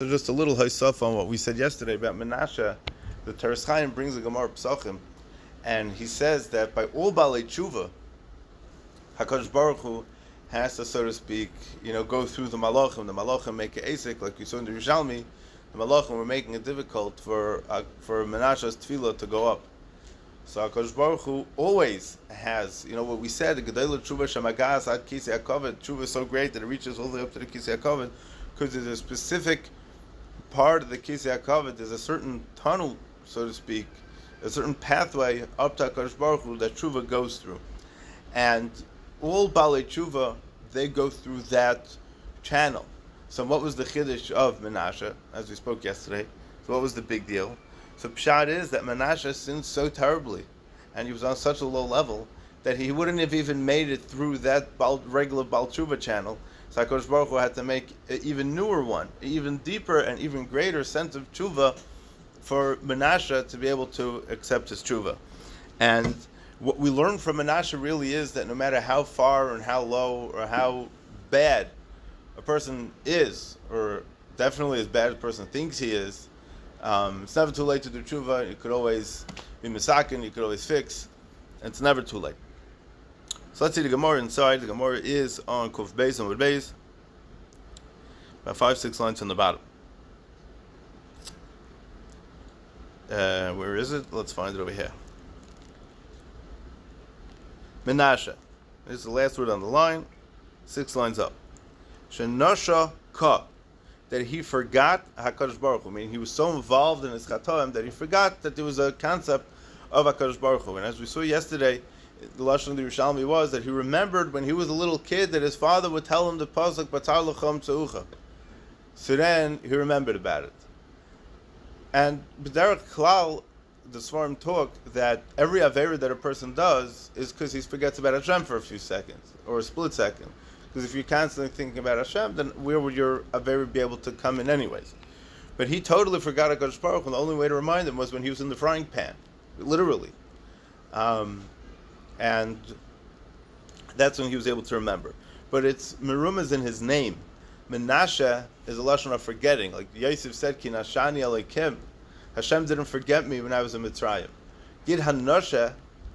So just a little haisaf on what we said yesterday about Menashe. The Teres Chaim brings a Gemara Psachim, and he says that by all Balei Tshuva, HaKadosh Baruch Hu has to, so to speak, go through the Malachim. The Malachim make it asik, like you saw in the Yerushalmi. The Malachim were making it difficult for Menashe's tefillah to go up. So HaKadosh Baruch Hu always has, what we said, the Gedeilah Tshuva Shemagas Ad Kisei HaKavod. Tshuva is so great that it reaches all the way up to the Kisei HaKavod, because there's a specific part of the Kisei HaKavod, there's a certain tunnel, so to speak, a certain pathway up to HaKadosh Baruch Hu that Tshuva goes through. And all Balei Tshuva, they go through that channel. So what was the Chiddush of Menashe, as we spoke yesterday? So what was the big deal? So Pshat is that Menashe sinned so terribly, and he was on such a low level, that he wouldn't have even made it through that regular Bal Tshuva channel. So HaKadosh Baruch Hu had to make an even newer one, an even deeper and even greater sense of tshuva for Menashe to be able to accept his tshuva. And what we learn from Menashe really is that no matter how far and how low or how bad a person is, or definitely as bad as a person thinks he is, it's never too late to do tshuva. You could always be misakin, you could always fix, and it's never too late. So let's see the Gemara inside. The Gemara is on Kuf Beis and Wood Beis, about 5-6 lines on the bottom. Where is it? Let's find it over here. Menashe. This is the last word on the line, 6 lines up. Shenasha ka, that he forgot HaKadosh Baruch Hu. Meaning he was so involved in his chatoim that he forgot that there was a concept of HaKadosh Baruch Hu. And as we saw yesterday, the lashon of the Yerushalmi was that he remembered when he was a little kid that his father would tell him the pasuk Batar L'chom Tzeucha. So then he remembered about it. And B'derech Klal, the Svarim talk that every avera that a person does is because he forgets about Hashem for a few seconds or a split second. Because if you're constantly thinking about Hashem, then where would your avera be able to come in anyways? But he totally forgot HaKadosh Baruch Hu, and the only way to remind him was when he was in the frying pan, literally. And that's when he was able to remember. But it's merumas in his name. Menashe is a lashon of forgetting. Like Yosef said, Ki nashani alekim. Hashem didn't forget me when I was in Mitzrayim. Gid hanoshe,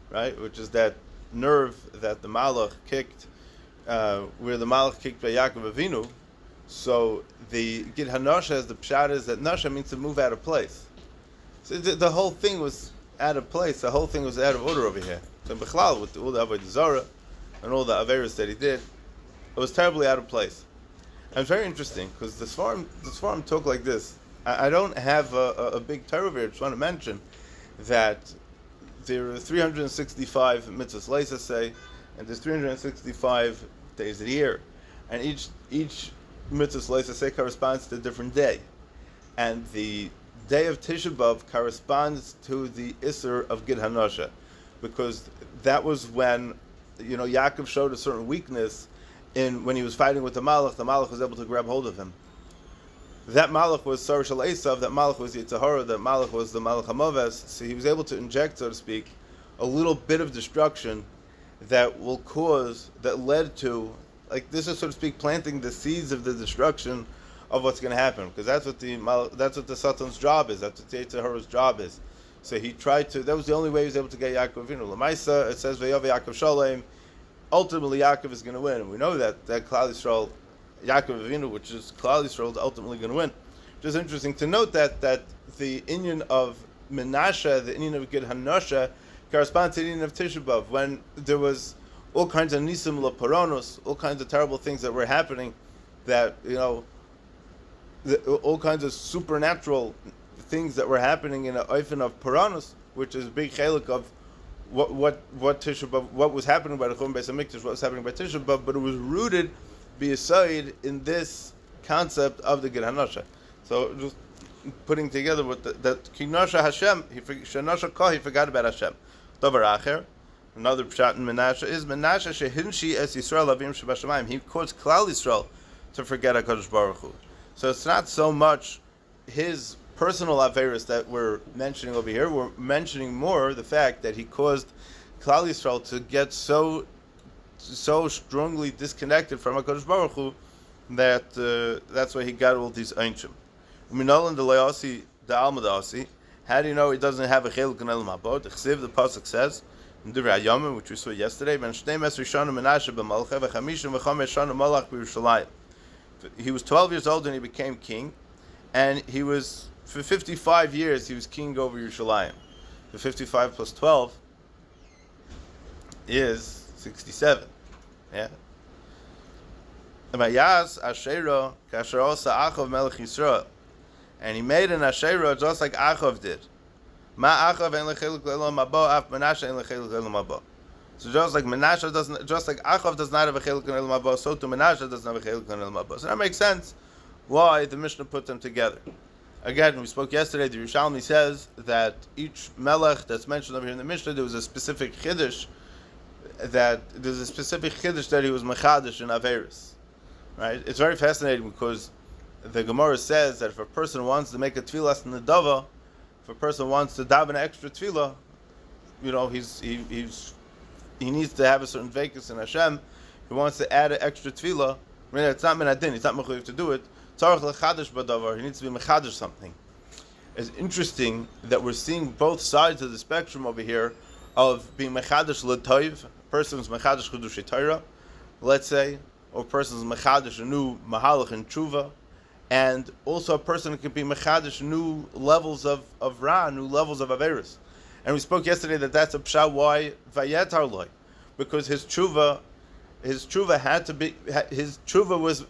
right, which is that nerve that the Malach kicked, where the Malach kicked by Yaakov Avinu. So the Gid hanoshe, as the pshat is, that noshe means to move out of place. So the whole thing was out of place. The whole thing was out of order over here. So Bechlal, with all the Avodah Zarah and all the Averis that he did, it was terribly out of place. And it's very interesting, because the Svarim talk like this. I don't have a big Torah here. I just want to mention that there are 365 mitzvahs leisa say, and there's 365 days of the year. And each mitzvah leisa say corresponds to a different day. And the day of Tisha B'Av corresponds to the Isser of Gid Hanosha, because that was when, Yaakov showed a certain weakness in when he was fighting with the Malach was able to grab hold of him. That Malach was Sar Shal Esav, that Malach was Yitzhahara, that Malach was the Malach HaMoves, so he was able to inject, so to speak, a little bit of destruction that led to, like this is, so to speak, planting the seeds of the destruction of what's going to happen, because that's what the Satan's job is, that's what the Yitzhahara's job is. So he tried to, that was the only way he was able to get Yaakov Avinu. L'maisa, it says, V'yov Yaakov Shalem, ultimately Yaakov is going to win. And we know that Klal Yisrael, Yaakov Avinu, which is Klal Yisrael, is ultimately going to win. Just interesting to note that the inyan of Menashe, the inyan of Gid Hanosha, corresponds to the inyan of Tisha B'Av, when there was all kinds of nisim l'paronos, all kinds of terrible things that were happening, that, all kinds of supernatural things that were happening in a oifen of Paranos, which is a big chelik of what Tisha B'Av, what was happening by the Chum Beis Hamikdash, what was happening by Tisha B'Av, but it was rooted b'yesod in this concept of the Gid Hanosha. So just putting together what that Kinasha Hashem, he forgot about Hashem. Davar Acher, another pshat in Menashe is Menashe shehinshi es Yisrael avim shebashamayim. He caused Klal Yisrael to forget HaKadosh Baruch Hu. So it's not so much his personal averis that we're mentioning over here. We're mentioning more the fact that he caused Klal Yisrael to get so strongly disconnected from HaKadosh Baruch Hu that that's why he got all these einshim. Minolan de Leosi the Almadasi. How do you know he doesn't have a chiluk in Elam Haba? The Chsiv, the pasuk says in Divrei Hayamim, which we saw yesterday, Ben Shnei Mesri Shana Menashe b'Malcha v'Chamishim v'Chamesh Shana Malach b'Yerushalayim. He was 12 years old when he became king, and he was for 55 years he was king over Yerushalayim. The 55 plus 12 is 67. Yeah. Vayas Asherah kasher osa Achav Melech Yisrael, and he made an Asherah just like Achav did. Ma Achav en lechiluk le'olam haba, af Menashe en lechiluk le'olam haba. So just like Menashe doesn't, just like Achav does not have a chiluk in Elam Haba, so too Menashe doesn't have a chiluk in Elam Haba. So that makes sense why the Mishnah put them together. Again, we spoke yesterday. The Yerushalmi says that each melech that's mentioned over here in the Mishnah, there was a specific chiddush that he was mechadish in Averis. Right? It's very fascinating because the Gemara says that if a person wants to make a tefillah in the dava, if a person wants to daven an extra tefillah, he needs to have a certain vakus in Hashem. He wants to add an extra tefillah. I mean, it's not minadin. He's not mechuyev to do it. Tzarich lechadish b'davar. He needs to be mechadish something. It's interesting that we're seeing both sides of the spectrum over here of being mechadish l'toiv. A person is mechadish chiddushei Torah, let's say, or a person is mechadish a new mahalach and tshuva, and also a person can be mechadish new levels of ra, new levels of averis. And we spoke yesterday that that's a pshat why vayetar loy, because his tshuva had to be, his tshuva was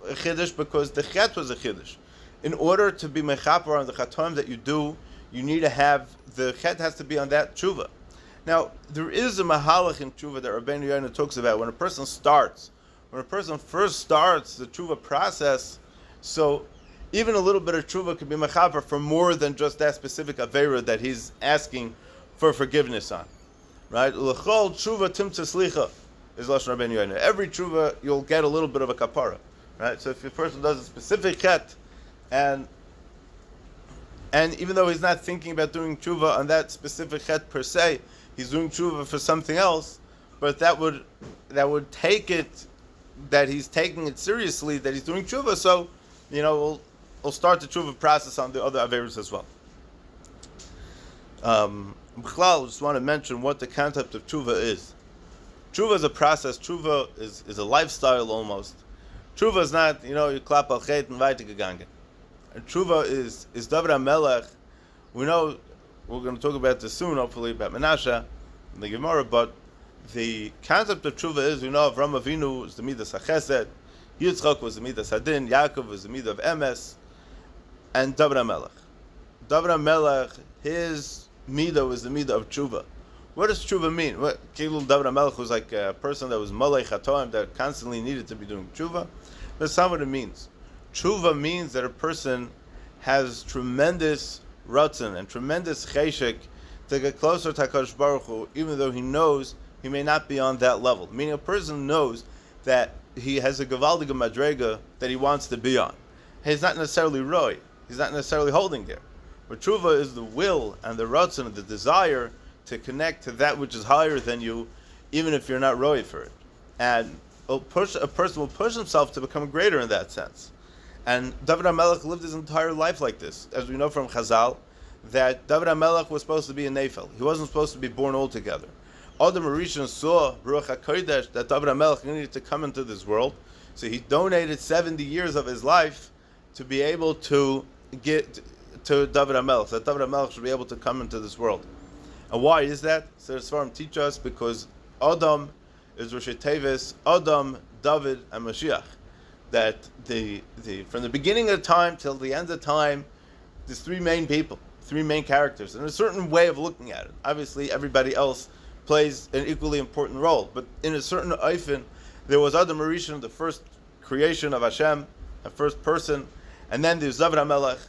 a chiddush because the chet was a chiddush. In order to be mechaper on the chatam that you do, you need to have, the chet has to be on that tshuva. Now, there is a mahalach in tshuva that Rabbeinu Yonah talks about when a person first starts the tshuva process. So even a little bit of tshuva can be mechaper for more than just that specific avera that he's asking for forgiveness on, right? L'chol tshuva timtza slicha is lashon Rabbeinu Yonah. Every tshuva you'll get a little bit of a kapara, right? So if a person does a specific chet, and even though he's not thinking about doing tshuva on that specific chet per se, he's doing tshuva for something else, but that would take it that he's taking it seriously, that he's doing tshuva. So, we'll start the tshuva process on the other averos as well. B'chlal, I just want to mention what the concept of tshuva is. Tshuva is a process. Tshuva is a lifestyle almost. Tshuva is not, you clap al chet and weitergegangen. And tshuva is David HaMelech. We know we're going to talk about this soon, hopefully, about Manasseh and the Gemara, but the concept of tshuva is, Avram Avinu is the midas HaChesed, Yitzchak was the midas Hadin, Yaakov was the midah of Emes, and David HaMelech. David HaMelech, his midah was the midah of tshuva. What does tshuva mean? David HaMelech was like a person that was malei chatoim, that constantly needed to be doing tshuva. That's not what it means. Tshuva means that a person has tremendous ratzon and tremendous cheshek to get closer to HaKadosh Baruch Hu, even though he knows he may not be on that level. Meaning a person knows that he has a gavaldige madrega that he wants to be on. He's not necessarily roy. He's not necessarily holding there. But tshuva is the will and the ratzon and the desire to connect to that which is higher than you, even if you're not roy for it. And a person will push himself to become greater in that sense. And David HaMelech lived his entire life like this. As we know from Chazal, that David HaMelech was supposed to be a Nefel. He wasn't supposed to be born altogether. Adam Rishon saw Ruach HaKodesh that David HaMelech needed to come into this world, so he donated 70 years of his life to be able to get to David HaMelech, that David HaMelech should be able to come into this world. And why is that? So the Sfarim teach us because Adam is Rosh Tevis, Adam, David, and Mashiach. That the from the beginning of time till the end of time, there's three main people, three main characters, and a certain way of looking at it. Obviously, everybody else plays an equally important role, but in a certain oifen, there was Adam Rishon, the first creation of Hashem, the first person, and then there's David HaMelech,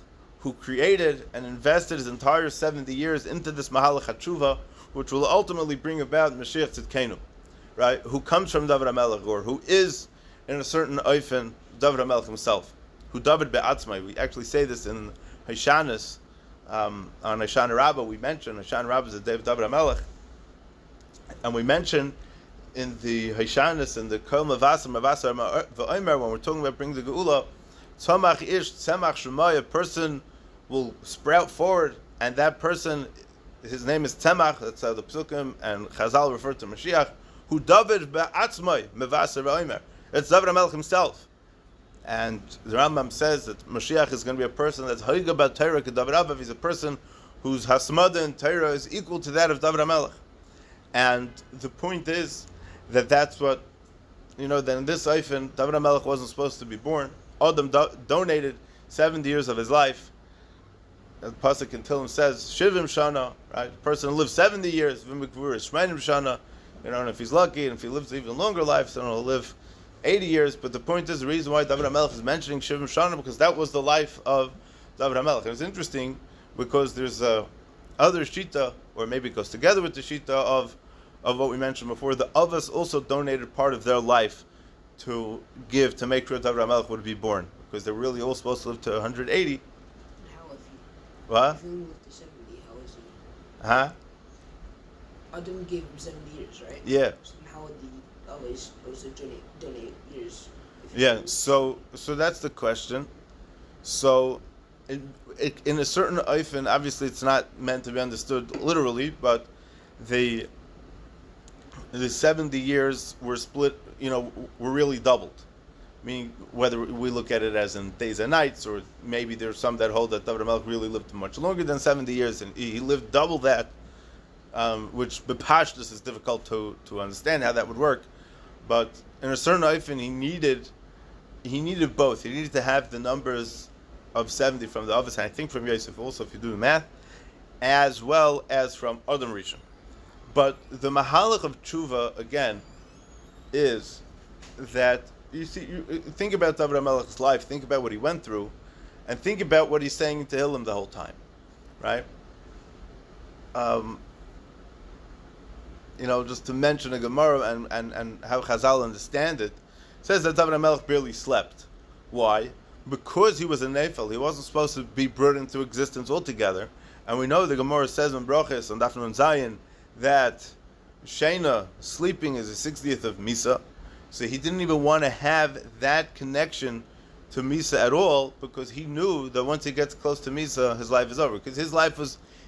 who created and invested his entire 70 years into this Mahalach HaTshuva, which will ultimately bring about Mashiach Tzidkenu, right? Who comes from David HaMelech, or who is in a certain oifen, David HaMelech himself, who David be'atzmai. We actually say this in Hashanis, on Hashanah Rabbah. We mention Hashanah Rabbah is the day of David HaMelech, and we mention in the Hashanis, in the Kol Mavasar V'Omer, when we're talking about bringing the Geula, Tzamach ish tzemach shemai, a person will sprout forward, and that person, his name is Tzemach. That's how the Psukim and Chazal refer to Mashiach. Who David be'atzmai mevaser v'omer. It's David HaMelech himself. And the Rambam says that Mashiach is going to be a person that's Haiga Bat Torah ke David Abav. He's a person whose Hasmada in Torah is equal to that of David HaMelech. And the point is that that's what, that in this Eifen, David HaMelech wasn't supposed to be born. Adam donated 70 years of his life. The pasuk in Tehillim says, Shivim Shana, right? A person lives 70 years, V'mikvur Shmeinim Shana. And if he's lucky, and if he lives an even longer life, then he'll live 80 years. But the point is, the reason why David HaMelech is mentioning Shivim Shana, because that was the life of David HaMelech. And it's interesting, because there's other Shita, or maybe it goes together with the Shita of what we mentioned before. The Avos also donated part of their life to give, to make sure David HaMelech would be born, because they're really all supposed to live to 180. How is he? What? If he lived to 70, how is he? Huh? Adam gave him 70 years, right? Yeah. So how would he always supposed to donate years? Yeah, so that's the question. So, in a certain Eifen, obviously it's not meant to be understood literally, but the 70 years were split, were really doubled. Meaning, whether we look at it as in days and nights, or maybe there's some that hold that David HaMelech really lived much longer than 70 years, and he lived double that, which b'pashtus is difficult to understand how that would work. But in a certain Eifen, he needed both. He needed to have the numbers of 70 from the Avos, and I think from Yosef also, if you do the math, as well as from Adam Rishon. But the mahalach of tshuva, again, is that, you think about David HaMelech's life, think about what he went through, and think about what he's saying in Tehillim the whole time, right? Just to mention a Gemara and how Chazal understand it, says that David HaMelech barely slept. Why? Because he was a Nephil. He wasn't supposed to be brought into existence altogether. And we know the Gemara says in Brachos on Daf Nun Zayin that Shena, sleeping, is a 60th of Misa. So he didn't even want to have that connection to Misa at all, because he knew that once he gets close to Misa, his life is over. Because his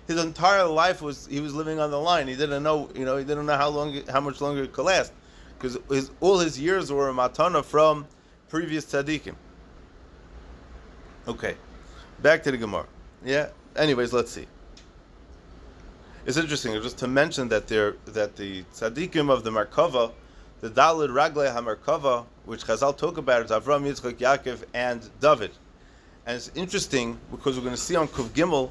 entire life was, he was living on the line. He didn't know, he didn't know how much longer it could last, because all his years were a matana from previous tzaddikim. Okay, back to the Gemara. Yeah. Anyways, let's see. It's interesting just to mention that the tzaddikim of the Merkava, the Daled Raglei HaMerkava, which Chazal talk about, is Avram, Yitzchak, Yaakov, and David. And it's interesting because we're going to see on Kuv Gimel,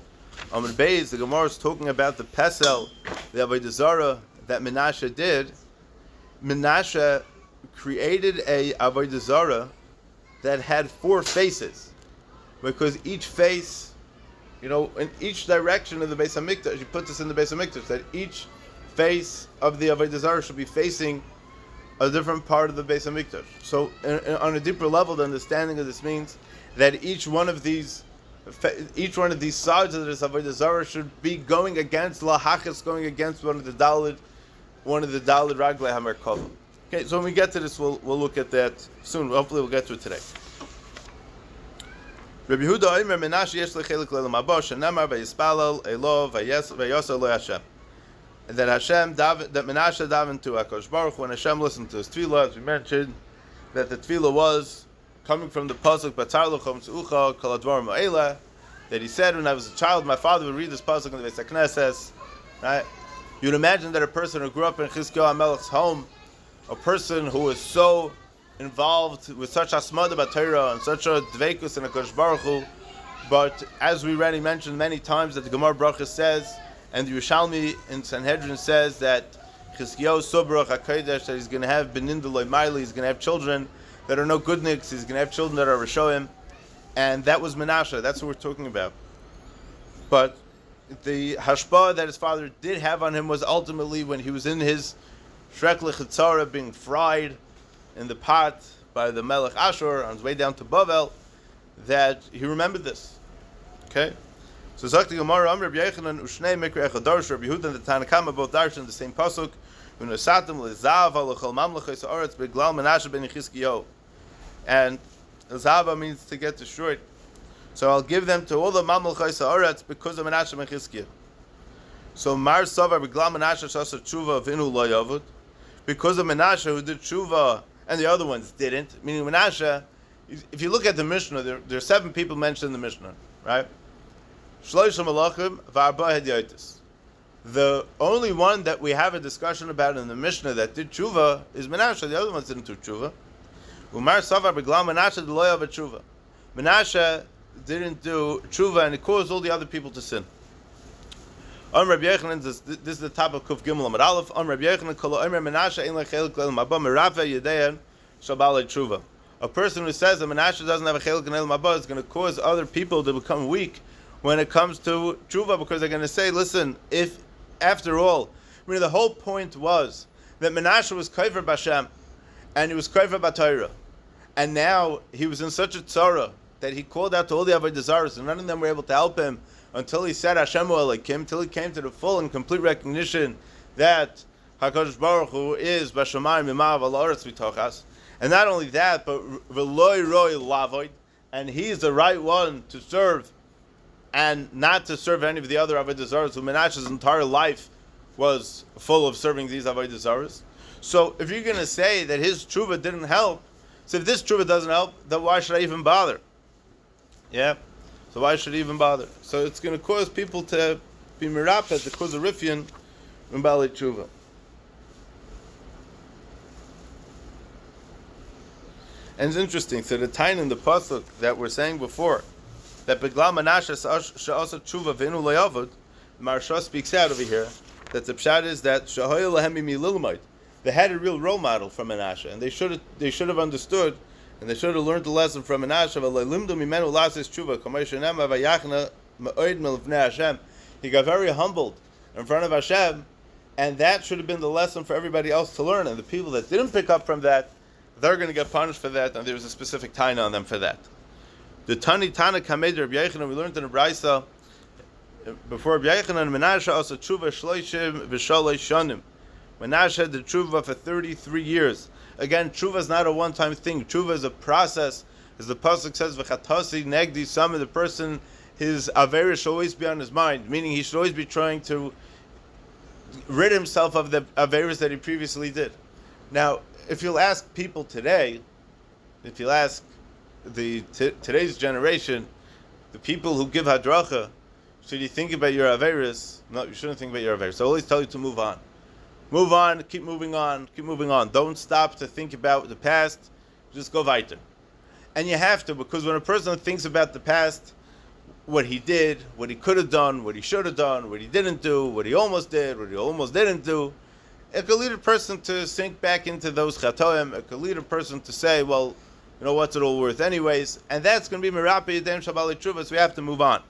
on Beis, the Gemara is talking about the Pesel, the Avodah Zarah that Mנשה did. Mנשה created a Avodah Zarah that had 4 faces, because each face, in each direction of the Beis HaMikdash, you put this in the Beis HaMikdash, that each face of the Avodah Zarah should be facing a different part of the Beis HaMikdash. So, on a deeper level, the understanding of this means that each one of these sides of this Avodah Zarah should be going against lahachas, going against one of the Daled Raglei HaMerkava. Okay, so when we get to this, we'll look at that soon. Hopefully, we'll get to it today. Rabbi Yehuda Omer Mנשה yesh lo chelik le'olam haba shenamar vayispalel elo vayosel lo Hashem. That Mנשה davened to HaKadosh Baruch Hu, when Hashem listened to his tefillah, as we mentioned, that the tefillah was coming from the pasuk Batzar L'chom Tz'ucha Kol Advarim Ha'ela, that he said, when I was a child, my father would read this pasuk in the Beis HaKnesses. Right? You'd imagine that a person who grew up in Chizkiyahu HaMelech's home, a person who was so involved with such asmada b'Torah and such a dveikus in HaKadosh Baruch Hu, but as we already mentioned many times, that the Gemara Brachos says, and the Yerushalmi in Sanhedrin says, that Chizkiyahu Sobrach HaKodesh, that he's going to have benin d'lo Marli, he's going to have children that are no goodniks, he's going to have children that are Rishoim, and that was Mנשה. That's what we're talking about. But the hashpah that his father did have on him was ultimately when he was in his Shrek L'Chitzara, being fried in the pot by the Melech Ashur on his way down to Bavel, that he remembered this. Okay? So Zakti Gemara, Rabbi Yechanan, Ushnei Mikra Echad Darsh, Rabbi Yehuda and the Tanakama both darshan the same pasuk. Unasatim lezav alachol mamlechos haaretz beglal Mנשה ben Chizkiyahu. And Zava means to get destroyed. So I'll give them to all the Mamluchos Haaretz because of Menashe and Chizkiah. So Mar Savar B'Glam Menashe Shasa Tshuva V'Inu Lo Yavud, because of Menashe who did Tshuva and the other ones didn't. Meaning Menashe, if you look at the Mishnah, there are 7 people mentioned in the Mishnah, right? Shloisha Malachim V'Arba Hedyotis. The only one that we have a discussion about in the Mishnah that did Tshuva is Menashe. The other ones didn't do Tshuva. Umar Savar B'Glam Menashe Lo Yavad Tshuva. Menashe didn't do Tshuva and it caused all the other people to sin. Rabbi Yochanan, this is the top of Kuf Gimel Amud Aleph. Rabbi Yochanan, Kol Omer Menashe Ein Lechelik Leil Mabah Merafe Yedeyan Shabal Tshuva. A person who says that Menashe doesn't have a Chelik in Leil Mabah is going to cause other people to become weak when it comes to Tshuva, because they're going to say, listen, if after all, the whole point was that Menashe was Kover B'Hashem and he was Kover B'Torah, and now he was in such a tzara that he called out to all the Avodah Zaros, and none of them were able to help him until he said Hashem Elokim, until he came to the full and complete recognition that HaKadosh Baruch Hu is Bashamayim Mimav Al Haaretz V'Tochas. And not only that, but V'loi Roi Lavoid, and he's the right one to serve, and not to serve any of the other Avodah Zaros, who Menashe's entire life was full of serving these Avodah Zaros. So if you're going to say that his tshuva didn't help, so if this tshuva doesn't help, then why should I even bother? Yeah? So why should I even bother? So it's going to cause people to be mirapet, to cause a rifyan in Bali tshuva. And it's interesting, so the tain in the pasuk that we're saying before, that Beglam Menashe she'asa tshuva v'inu le'avod, Maharsha speaks out over here, that the pshat is that Shahoy Lahem Mililmite, they had a real role model from Menashe, and they should have understood, and they should have learned the lesson from Menashe. He got very humbled in front of Hashem, and that should have been the lesson for everybody else to learn. And the people that didn't pick up from that, they're going to get punished for that, and there's a specific taina on them for that. The Tani Tana Kamed Rabbi Yochanan, we learned in the Braisa before Rabbi Yochanan, Menashe also tshuva shloishim v'shaloi shanim. Menashe did tshuva for 33 years. Again, tshuva is not a one-time thing. Tshuva is a process. As the pasuk says, "V'chatasi negdi," some of the person, his averis should always be on his mind, meaning he should always be trying to rid himself of the averis that he previously did. Now, if you'll ask people today, if you'll ask today's generation, the people who give hadracha, should you think about your averis? No, you shouldn't think about your averis. I always tell you to move on. Move on, keep moving on, keep moving on. Don't stop to think about the past, just go weiter. And you have to, because when a person thinks about the past, what he did, what he could have done, what he should have done, what he didn't do, what he almost did, what he almost didn't do, it could lead a person to sink back into those chatoim. It could lead a person to say, well, you know, what's it all worth anyways? And that's going to be merapi yedem shabali tshuva, so we have to move on.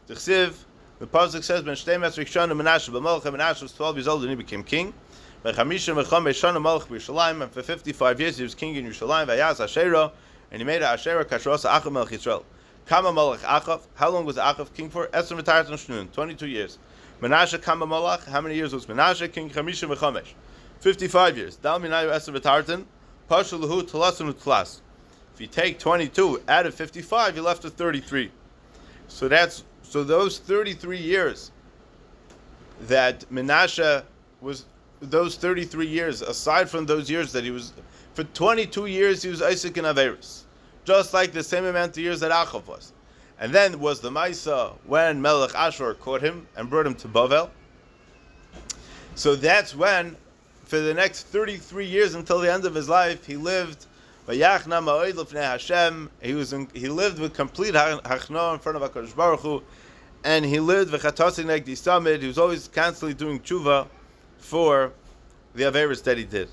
The pasuk says, "Ben shtei mesrik shana Menashe b'malach." Menashe was 12 years old and he became king. And for 55 years he was king in Yerushalayim. Vayaz Asherah, and he made a Asherah kashrasa Achav melech Yisrael. Kama malach Achav. How long was Achav king for? 22 years. Menashe kama malach. How many years was Menashe king? 55 years. Dal minayu eser v'tartan. Pashu lahu tlasun utlas. If you take 22 out of 55, you're left with 33. So those 33 years that Menashe was, those 33 years, aside from those years that he was, for 22 years he was Isaac in Averis, just like the same amount of years that Achav was. And then was the Maisa when Melech Ashur caught him and brought him to Bavel. So that's when, for the next 33 years until the end of his life, he lived. He lived with complete hachna in front of HaKadosh Baruch Hu, and he lived v'chatasi negdi samid. He was always constantly doing tshuva for the averis that he did.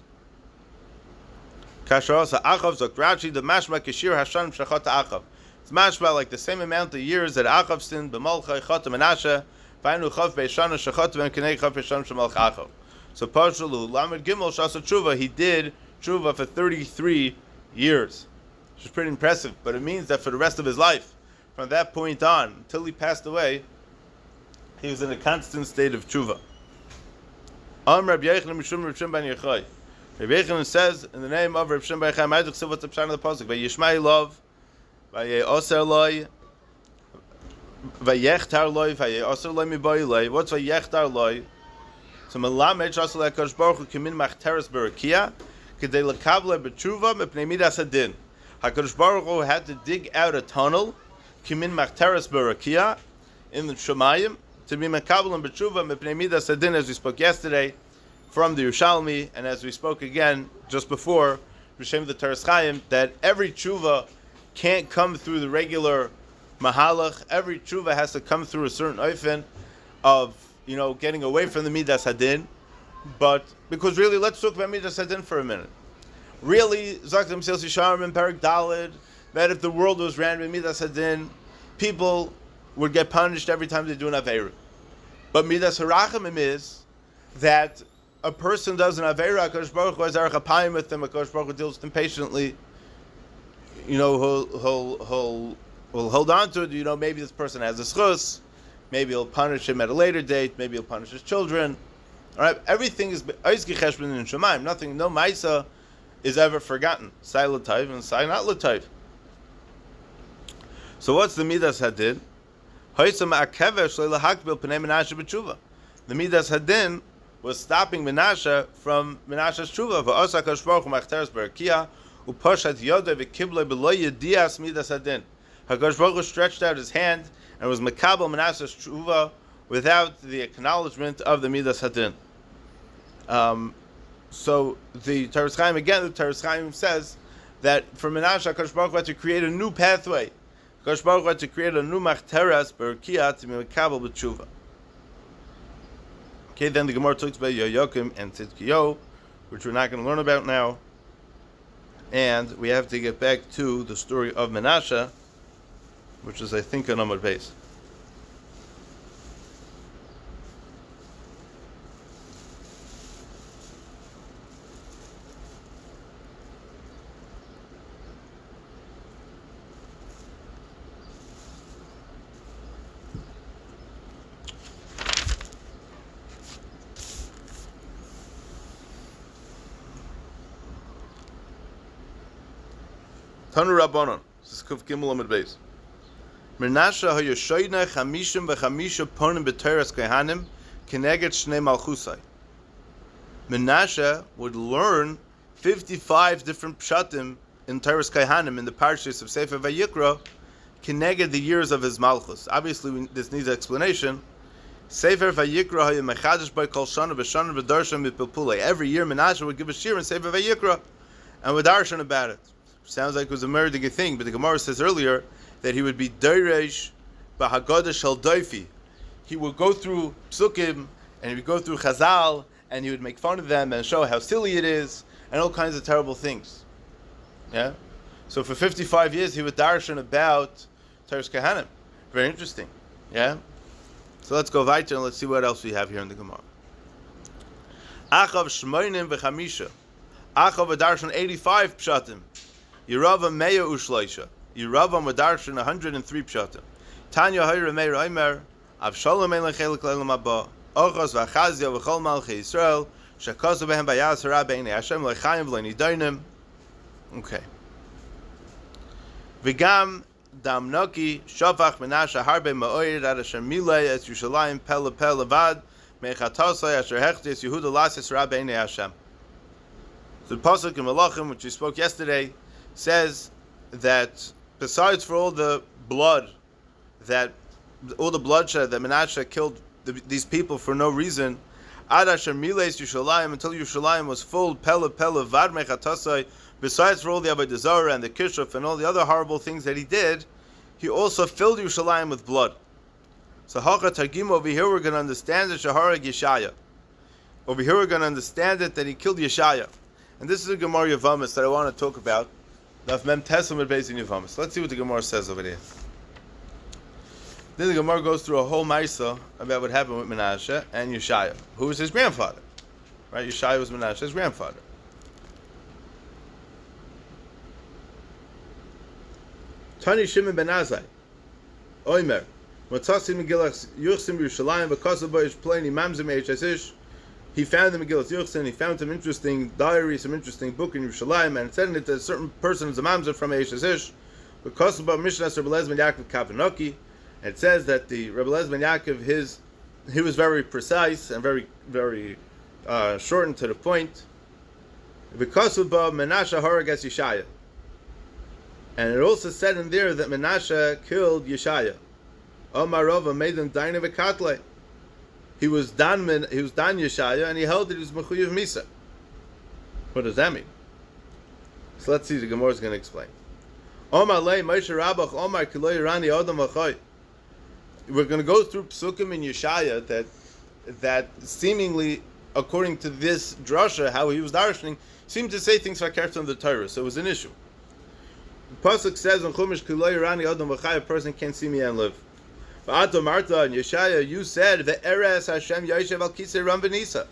Kasharosa Achav zok Rashi the mashma kishir hashanim shachot Achav. It's mashma like the same amount of years that Achav sinned b'malchai chot Menashe v'aynu chav beishana shachot v'enkenei chav beishana shemalch Achav. So Pashalu Lamed Gimel Shasa Tshuva, he did tshuva for 33 years, which is pretty impressive. But it means that for the rest of his life, from that point on until he passed away, he was in a constant state of tshuva. Rabbi Yochanan Mishum Rav Shimon ben Yochai. Rabbi Yochanan says in the name of Rav Shimon ben Yochai, what's the pshat of the pasuk? Vayishmai love Vaye'oser loy, vayechtar loy, vaye'oser loy miboy loy. What's vayechtar loy? So melamed shasal HaKadosh Baruch Hu kimin machteres berakia kedei lekavle b'tshuva mepnei midas hadin. HaKadosh Baruch Hu had to dig out a tunnel kimin machteres berakia in the Shemayim to be mekabel and b'tshuva mepnei midas hadin, as we spoke yesterday from the Yerushalmi, and as we spoke again just before Rishem the Teres Chaim, that every tshuva can't come through the regular mahalach. Every tshuva has to come through a certain oifen of, getting away from the midas hadin. But because really, let's talk about midas hadin for a minute. Really, Zaktim Sil Sisharim and Perik Dalid, that if the world was ran with midas hadin, people would get punished every time they do an aveira. But midas harachamim is that a person does an aveira, HaKadosh Baruch Hu has arach apayim with them, HaKadosh Baruch Hu deals with them patiently. He'll hold on to it. Maybe this person has a schus. Maybe he'll punish him at a later date. Maybe he'll punish his children. All right, everything is oizki cheshbon in Shemaim. Nothing, no ma'isa is ever forgotten. Sai l'tayv and sai not l'tayv. So what's the midas hadin? Hoysam akevesh le'lahakbil pnei Menashe b'tshuva. The midas hadin was stopping Menashe from Menashe's tshuva. V'osa HaKadosh Baruch Hu machteres berakia u'poshat yodeh v'kiblei b'lo yedias midas hadin. HaKadosh Baruch Hu stretched out his hand and was mekabel Menashe's tshuva without the acknowledgement of the midas hadin. So the Teres Chaim, again, the Teres Chaim says that for Menashe, HaKadosh Baruch Hu had to create a new pathway. HaKadosh Baruch Hu had to create a new machteres berakia to be mekabel b'tshuva. Okay, then the Gemara talks about Yoyakim and Tzidkiyo, which we're not going to learn about now. And we have to get back to the story of Menashe, which is, I think, a number base. Tanu Rabbanon. This is Kuf Gimel Amud Beis. Menashe hayoshoyne chamishim v'chamisha ponim b'teres kehanim keneged shnei malchusai. Menashe would learn 55 different pshatim in Teres Kehanim in the parashas of Sefer Vayikra keneged the years of his malchus. Obviously, this needs explanation. Sefer Vayikra hayu mechadash by kol shana v'shana v'darshan v'pilpulei. Every year Menashe would give a shir in Sefer Vayikra and would darshan about it. Sounds like it was a murderous thing, but the Gemara says earlier that he would be Deiresh B'Haggadah Shel Doifi. He would go through Psukim, and he would go through Chazal, and he would make fun of them and show how silly it is, and all kinds of terrible things. Yeah? So for 55 years he would darshan about Teres Kehanim. Very interesting. Yeah? So let's go weiter and let's see what else we have here in the Gemara. Achav Shmoinim V'Chamisha. Achav darshan 85 pshatim. Yeravam Meya Ushleisha. Yeravam Madarshan 103 pshatim. Tanya Hayra Meir Aimer. Avshalom Ein Lechelik Leilam Abba. Ochos V'Achazia V'Chol Malchei Yisrael. Shakasu Behem Bayaz Hara Be'enei Hashem Lechayim V'Leini Dainim. Okay. V'gam Damnoki Shavach Menashe Harbe Ma'oyer Ad Hashem Milei Es Yushalayim Pel Levad Mechatasai Asher Hechtis Yehuda Lasis Hara Be'enei Hashem. So the pasuk in Malachim, which we spoke yesterday, says that besides for all the blood, all the bloodshed that Menashe killed these people for no reason, Ad Asher Miles Yushalayim, until Yushalayim was full, Pele Vad Mechatasai, besides for all the Avodah Zarah and the Kishuf and all the other horrible things that he did, he also filled Yushalayim with blood. So Hacha Targim, over here we're going to understand the Shaharag Yeshaya. Over here we're going to understand it that he killed Yeshaya. And this is a Gemara Yevamos that I want to talk about. Daf Mem Tesam based in Yevamos. Let's see what the Gemara says over there. Then the Gemara goes through a whole Maisa about what happened with Menashe and Yeshaya, who was his grandfather. Right? Yeshaya was Menashe's grandfather. Tani Shimon ben Azai, Oimer, Matzasim Megillas Yuchsim Yerushalayim v'Kasabayish Pleni Mamzim Eichasish. He found the Megillas Yuchsin, he found some interesting diary, some interesting book in Yerushalayim, and it said in it that a certain person is a mamzer from Eichasish. Because about Mishnah Rebbe Eliezer ben Yaakov Kavanoki, it says that the Rebbe Eliezer ben Yaakov, he was very precise and very, very short and to the point. Because about Menashe Haragas Yeshaya. And it also said in there that Menashe killed Yeshaya. Omar Rava made him daina v'katle. He was dan Yeshaya, and he held that he was mechuyev misa. What does that mean? So let's see. The Gemara is going to explain. Omar lei Moshe Rabach Omar kiloi rani adam v'choy. We're going to go through psukim in Yeshaya that seemingly, according to this drasha, how he was darshaning, seemed to say things like character of the Torah. So it was an issue. The pasuk says in Chumash kiloi rani adam v'choy, a person can't see me and live. V'ato Marta and Yeshaya, you said the eres Hashem Yoshev al kisei ram v'nisa.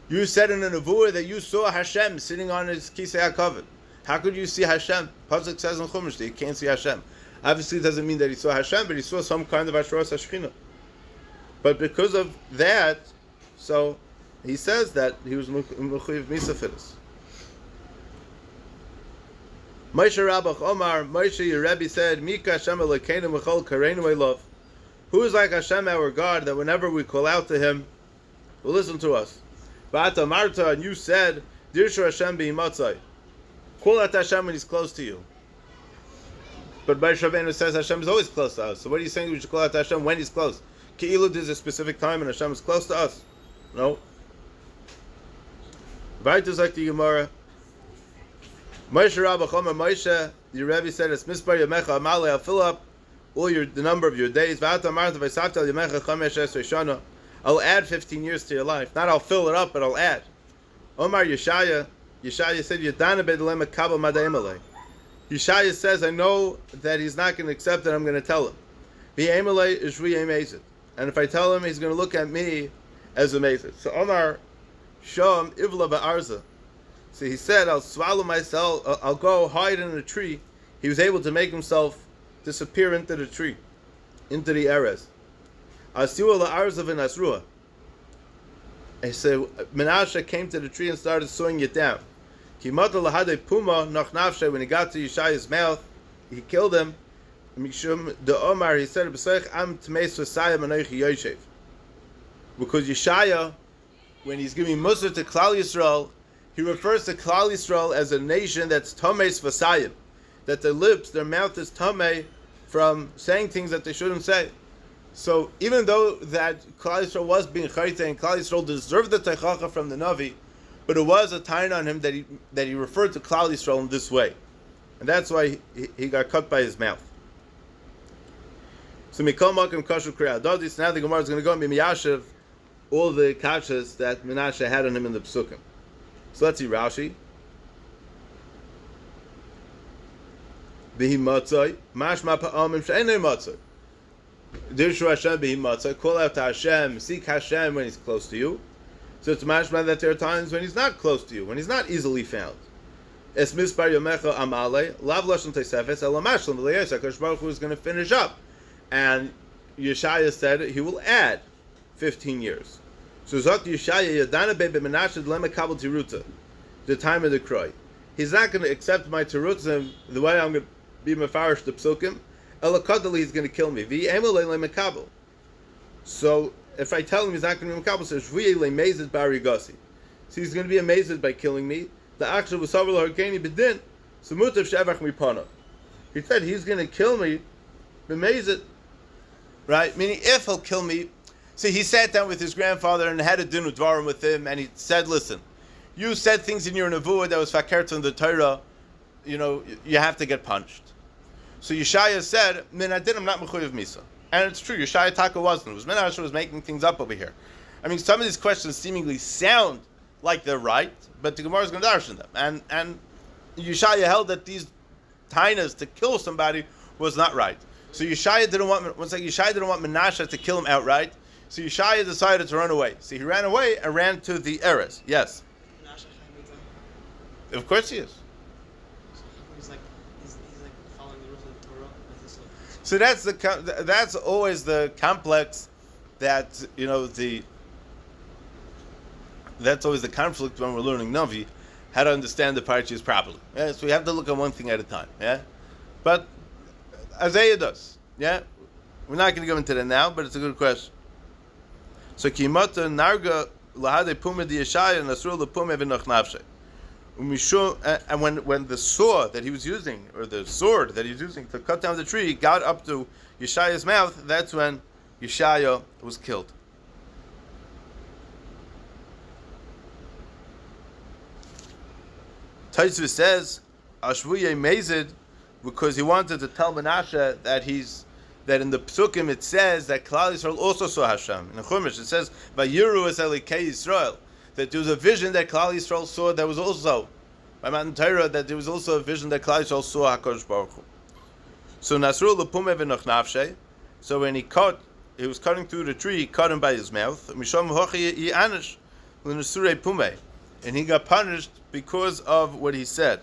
You said in a nevuah that you saw Hashem sitting on his kisei hakavod. How could you see Hashem? Pasuk says in Chumash that you can't see Hashem. Obviously, it doesn't mean that he saw Hashem, but he saw some kind of Ashras Hashchina. But because of that, so he says that he was mechuyev misa for this. Moshe Rabach Omar, Moshe your Rebbe said, Mika Hashem Elokeinu Mechol Kareinu Elov. Who is like Hashem our God, that whenever we call out to Him, will listen to us? V'ata Marta, and you said, Dirshu Hashem b'himatzai. Call out to Hashem when He's close to you. But Moshe Rabbeinu says Hashem is always close to us. So what are you saying we should call out to Hashem when He's close? Ke'ilu, there's a specific time when Hashem is close to us. No. Vaytus like the Gemara. Moshe Rabba Chomer Moshe, the Rebbe said, it's Mispar Yamecha Amalei, I'll fill up the number of your days. V'ata Marta v'savta Yamecha Chomesh Esrei Shana. I'll add 15 years to your life. Not I'll fill it up, but I'll add. Omar Yeshaya said, Yadana Bedalem Kabel Mada'imalei. Yeshaya says, I know that he's not going to accept it, I'm going to tell him. V'yemalei is amazed. And if I tell him, he's going to look at me as amazed. So Omar Shom Ivla Ba'arza. So he said, I'll swallow myself, I'll go hide in a tree. He was able to make himself disappear into the tree, into the eres. Asiwa la'arza v'nasruha. He said, Menashe came to the tree and started sawing it down. Kimata lahade puma nach nafshe. When he got to Yeshaya's mouth, he killed him. Mishum de Omar, he said, B'seich am tmeis v'sayim anoichi yoshev. Because Yeshaya, when he's giving Musar to Klal Yisrael, he refers to Klal Yisrael as a nation that's tameis v'sayim, that their lips, their mouth is tamei from saying things that they shouldn't say. So even though that Klal Yisrael was being chayte and Klal Yisrael deserved the teichacha from the Navi, but it was a tain on him that he referred to Klal Yisrael in this way, and that's why he got cut by his mouth. So mikol makom kashu kriya dodis. Now the Gemara is going to go and be miyashiv all the kashas that Menashe had on him in the psukim. So let's see Rashi. Bihi matzai mashma pa'amim she'enei matzai. Dirshu Hashem bihi matzai. Call out to Hashem, seek Hashem when He's close to you. So it's mashma that there are times when He's not close to you, when He's not easily found. Es mispar yomecha amale lav lashon teisefes elamashlam v'leyes. HaKadosh Baruch Hu is going to finish up, and Yeshaya said He will add 15 years. So Zot Yeshaya Yadana Bebe Menashe Lema Kabel Tiruta, the time of the cry. He's not going to accept my Tirutzim the way I'm going to be Mefarish the Psukim. Elakadali, he's going to kill me. V'yemelei Lema Kabel. So if I tell him he's not going to be Makabel, says V'yelei Mezid Barigasi. So he's going to be amazed by killing me. The Aksha was Savar Harkeni Bedin. So Mutav Shevach Mipana. He said he's going to kill me. Amazed, right? Meaning if he'll kill me. See, he sat down with his grandfather and had a din udvarim with him, and he said, listen, you said things in your nevuah that was fakert in the Torah, you have to get punched. So Yeshaya said, Min adin, I'm not mechuyev misa. And it's true, Yeshaya Taka wasn't. It was Menashe was making things up over here. I mean, some of these questions seemingly sound like they're right, but the Gemara is going to darshan them. And Yeshaya held that these tainas to kill somebody was not right. So Yeshaya didn't want Menashe to kill him outright. So Yeshaya decided to run away. So he ran away and ran to the Eres. Yes. Of course he is. He's like following the rules of the Torah. So that's always the complex that that's always the conflict when we're learning Navi, how to understand the parachas properly. Yeah? So we have to look at one thing at a time. Yeah, but Isaiah does. Yeah, we're not going to go into that now, but it's a good question. So kimata narga lahade puma di Yeshaya nasru lepuma v'noch nafshe. And when the saw that he was using, or the sword that he was using to cut down the tree, got up to Yeshaya's mouth, that's when Yeshaya was killed. Taisva says, Ashvuye Mezid, because he wanted to tell Menashe that in the Psukim it says that Klal Yisrael also saw Hashem. In the Chumash it says, Vayiru es Elikei Yisrael, that there was a vision that Klal Yisrael saw that was also, by Matan Torah, that there was also a vision that Klal Yisrael saw HaKadosh Baruch Hu. So Nasru L'Pumeh V'Noch Nafshe, so when he was cutting through the tree, he cut him by his mouth, Mishom Hochi Yi'anish L'Nasure Pumeh, and he got punished because of what he said.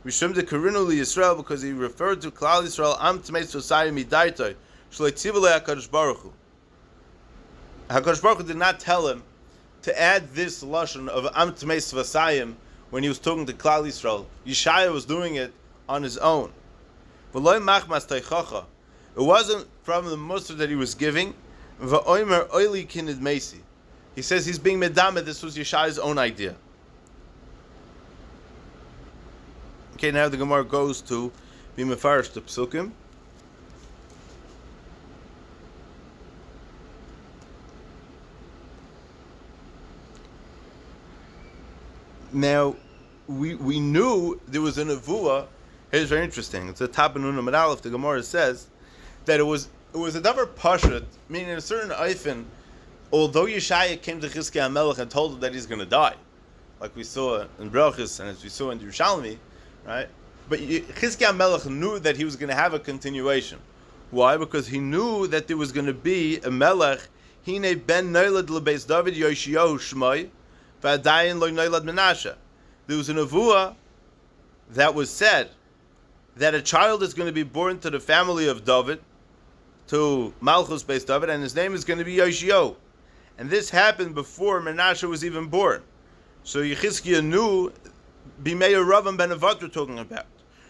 Mishum de Karinu Yisrael, because he referred to Klal Yisrael, Am Tmei Sosai Midaitoi, Shloi Tzivulei HaKadosh Baruch Hu. HaKadosh Baruch Hu did not tell him to add this lashon of Am Tmei Svasayim when he was talking to Klal Yisrael. Yeshaya was doing it on his own. V'loi machmas teichacha. It wasn't from the muster that he was giving. V'oimer oili kinid meisi. He says he's being medameh. This was Yeshaya's own idea. Okay, now the Gemara goes to ומהרש the Psukim. Now, we knew there was a nevuah. It's very interesting. It's a top and Nun Aleph. The Gemara says that it was a davar pashut, meaning in a certain eifin, although Yeshaya came to Chizkiah HaMelech and told him that he's going to die, like we saw in Brachos and as we saw in Yerushalmi, right? But Chizkiah HaMelech knew that he was going to have a continuation. Why? Because he knew that there was going to be a melech, Hine ben Noilad lebeis David Yoshiyahu Shmoi, v'adayin lo Noilad Menashe. There was a nevuah that was said that a child is going to be born to the family of David, to Malchus based David, and his name is going to be Yoshiyahu. And this happened before Menashe was even born. So Yechizkiah knew B'mei Ravam ben Avat we're talking about.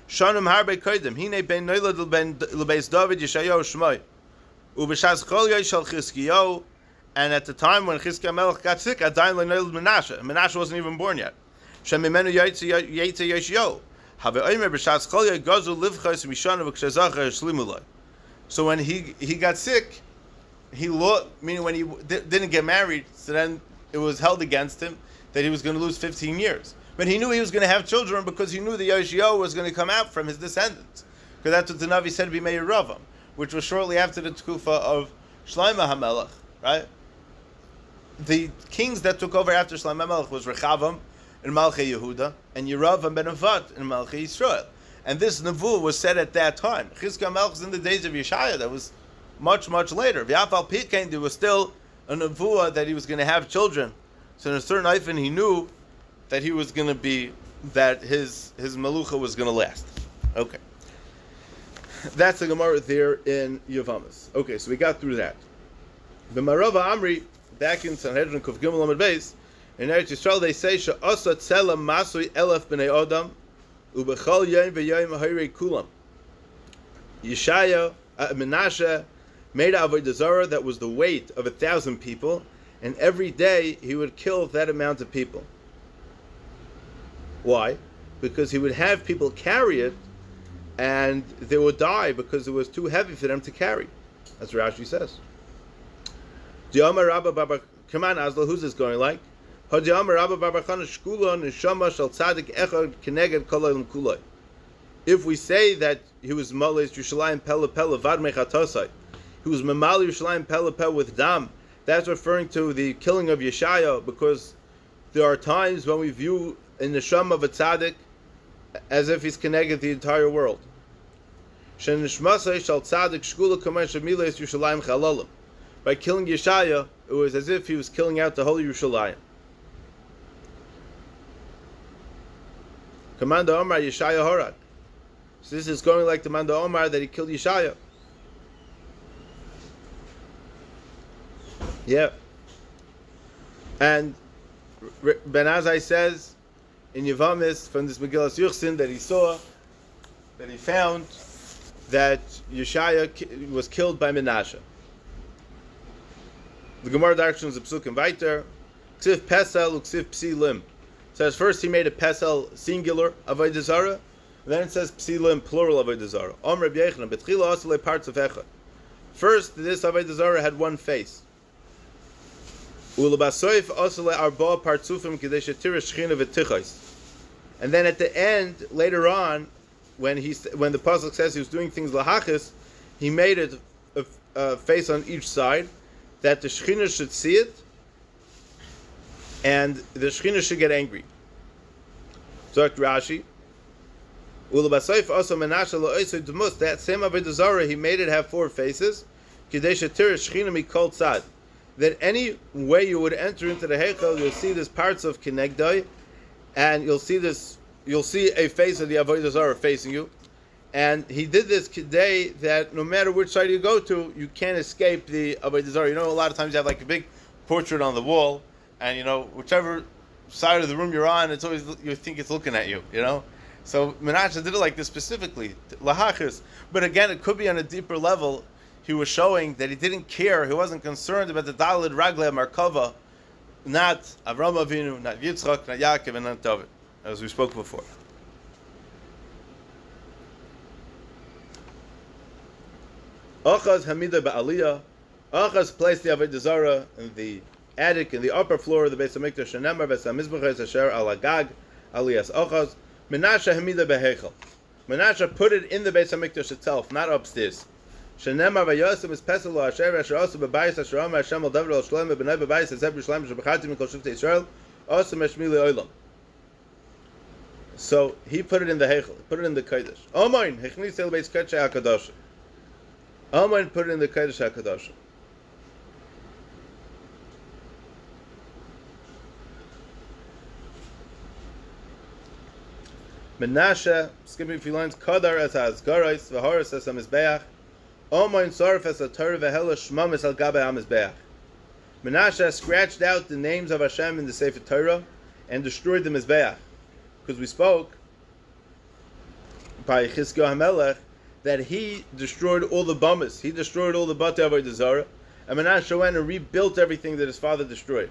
Shanim harbe kodim hine ben noilad ben lebeis David Yeshayahu Shmoi ubeshas chol yishal Chizkiyahu. And at the time when Chizkiah Melech got sick, adayin lo noilad Menashe. Menashe wasn't even born yet. Shemimenu yaitze Yeshayahu. Have oimer b'shas chol yagazu livchos mishana v'kshezacher shlimulay. So when he got sick, he lost, meaning when he didn't get married, so then it was held against him that he was going to lose 15 years. But he knew he was going to have children because he knew the Yoshiyahu was going to come out from his descendants. Because that's what the Navi said to be Meir Ravam, which was shortly after the Tkufa of Shlomo HaMelech, right? The kings that took over after Shlomo HaMelech was Rechavam in Malchei Yehuda and Yeravam ben Avat in Malchei Yisrael. And this nevuah was said at that time. Chizkiah HaMelech was in the days of Yeshaya. That was much, much later. V'afal Pitkain, there was still a nevuah that he was going to have children. So in a certain eifin, he knew that he was going to be, that his melucha was going to last. Okay. That's the Gemara there in Yevamos. Okay, so we got through that. The Marava Amri, back in Sanhedrin Kuf Gimel Amud Beis, in Eretz Yisrael, they say, She'asa tzelam masui elef b'nei Adam, ubechol yom v'yom ha'irei kulam. Yeshaya, Menashe, made a avodah zarah that was the weight of 1,000 people, and every day he would kill that amount of people. Why? Because he would have people carry it, and they would die because it was too heavy for them to carry. That's what Rashi says. Come on, Azla, who's this going like? If we say that he was Malis Yerushalayim Pele Pele Vad Mechatosai, he was Mamali Yerushalayim Pele Pele with Dam, that's referring to the killing of Yeshaya, because there are times when we view in the Neshama of a tzaddik as if he's connected the entire world. By killing Yeshaya, it was as if he was killing out the whole Yerushalayim. Commander Omar Yeshaya Horad. So this is going like the Manda Omar that he killed Yeshaya. Yeah. And Ben Azai says in Yevamos from this Megillas Yuchsin that he saw, that he found that Yeshaya was killed by Menashe. The Gemara directions of Psukim weiter. Ksiv Pesel uksiv Psilim. It says first he made a Pesel singular Avodah Zarah, then it says Psilim plural Avodah Zarah. Om Reb Yechon betchila asle parts of Echad. First, this Avodah Zarah had one face. Ulabasoif asle arba partsufim kedei shetira shechina v'tichos. And then at the end, later on, when the pasuk says he was doing things lahachis, he made it a face on each side, that the Shekhinah should see it, and the Shekhinah should get angry. Zok Rashi, Ulabasayf also Menashe lo'oisei d'mus, that same Avodah Zarah, he made it have 4 faces, Kidei shetir Shekhinah mikol tzad, that any way you would enter into the Heichal, you'll see this parts of Kinegdai, and you'll see a face of the Avodah Zarah facing you. And he did this today that no matter which side you go to, you can't escape the Avodah Zarah. You know, a lot of times you have like a big portrait on the wall, and you know, whichever side of the room you're on, it's always, you think it's looking at you, you know? So Menashe did it like this specifically, lahachis. But again, it could be on a deeper level. He was showing that he didn't care, he wasn't concerned about the Daled Raglei Markava, not Avram Avinu, not Yitzchak, not Yaakov, and not David, as we spoke before. Achaz Hamida Ba'aliyah. Achaz placed the Avodah Zarah in the attic, in the upper floor of the Beis HaMikdash. Shenemar Beis HaMizbeach Asher Al Agag Aliyas Achaz. Menashe Hamida Behechel. Menashe put it in the Beis HaMikdash itself, not upstairs. Shenemar Vayosem is Pesel Asher Asher also Bebayis Asher Amar Hashem Al David Al Shlem B'nai Bebayis Asher Shlem Shebechati Mikol Shivtei Yisrael also Meshmili Olam. So he put it in the Heichel, put it in the Kodesh. Omoin Hechnis El Beis Kodesh HaKadosh. Amen, put it in the Kodesh HaKadosh. Menashe, skipping a few lines, Kadar as Hazgarais, V'horas as HaMizbeach, Amen, Sarf as HaTorah, V'hela Shmamis al Gabe HaMizbeach. Menashe scratched out the names of Hashem in the Sefer Torah and destroyed the Mizbeach. Because we spoke by Chizkiah HaMelech that he destroyed all the Bamas, he destroyed all the Bate Avodah Zarah, and Menashe went and rebuilt everything that his father destroyed.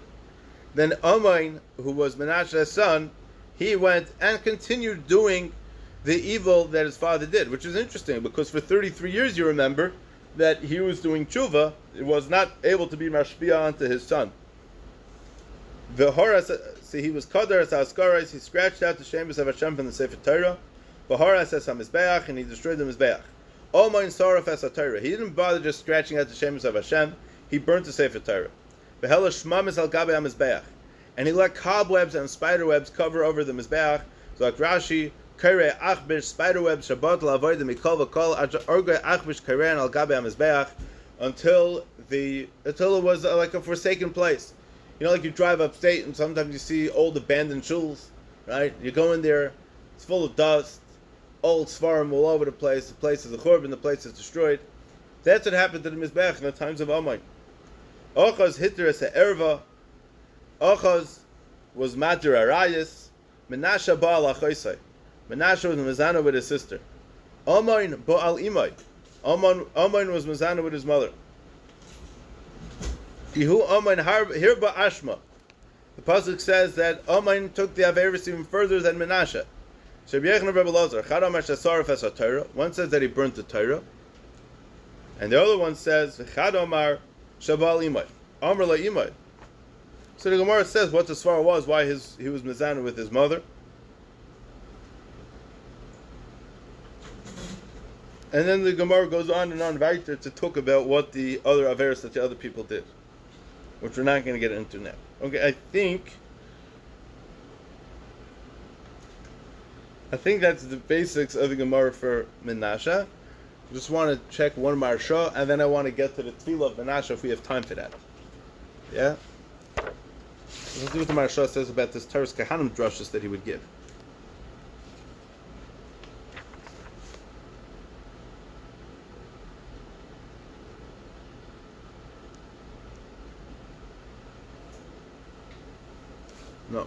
Then Amen, who was Menashe's son, he went and continued doing the evil that his father did, which is interesting, because for 33 years, you remember, that he was doing tshuva, it was not able to be mashpia onto his son. So he was Kadar as Haskarais, he scratched out the Shemus of Hashem from the Sefer Torah, V'horas es HaMizbeach, and he destroyed the Mizbeach. Omoin saraf es HaTorah. He didn't bother just scratching out the Shemus of Hashem. He burnt the Sefer Torah. V'hela shmamis al gabe HaMizbeach. And he let cobwebs and spider webs cover over the Mizbeach. So like Rashi, Kere achbish spider webs shabat la'avoid the mikol v'kol orge achbish keren al gabe HaMizbeach, until it was like a forsaken place. You know, like you drive upstate and sometimes you see old abandoned shuls, right? You go in there, it's full of dust, old svarim all over the place is a churban, the place is destroyed. That's what happened to the Mizbeach in the times of Amen. Ochaz hitter as erva. Ochaz was matir arayis. Menashe ba'al achoisai. Menashe was mezana with his sister. Amen ba'al imai. Amen was mezana with his mother. Kihu Amen hirba ashma. The pasuk says that Amen took the averis even further than Menashe. One says that he burnt the Torah, and the other one says Amar Shabal Imai, Amar La Imai. So the Gemara says what the svara was, why he was mezana with his mother, and then the Gemara goes on and on weiter to talk about what the other averis that the other people did, which we're not going to get into now. Okay, I think that's the basics of the Gemara for Menashe. Just want to check one Marsha, and then I want to get to the Tefillah of Menashe if we have time for that. Yeah? Let's see what the Marsha says about this Teres Kahanim drushes that he would give. No.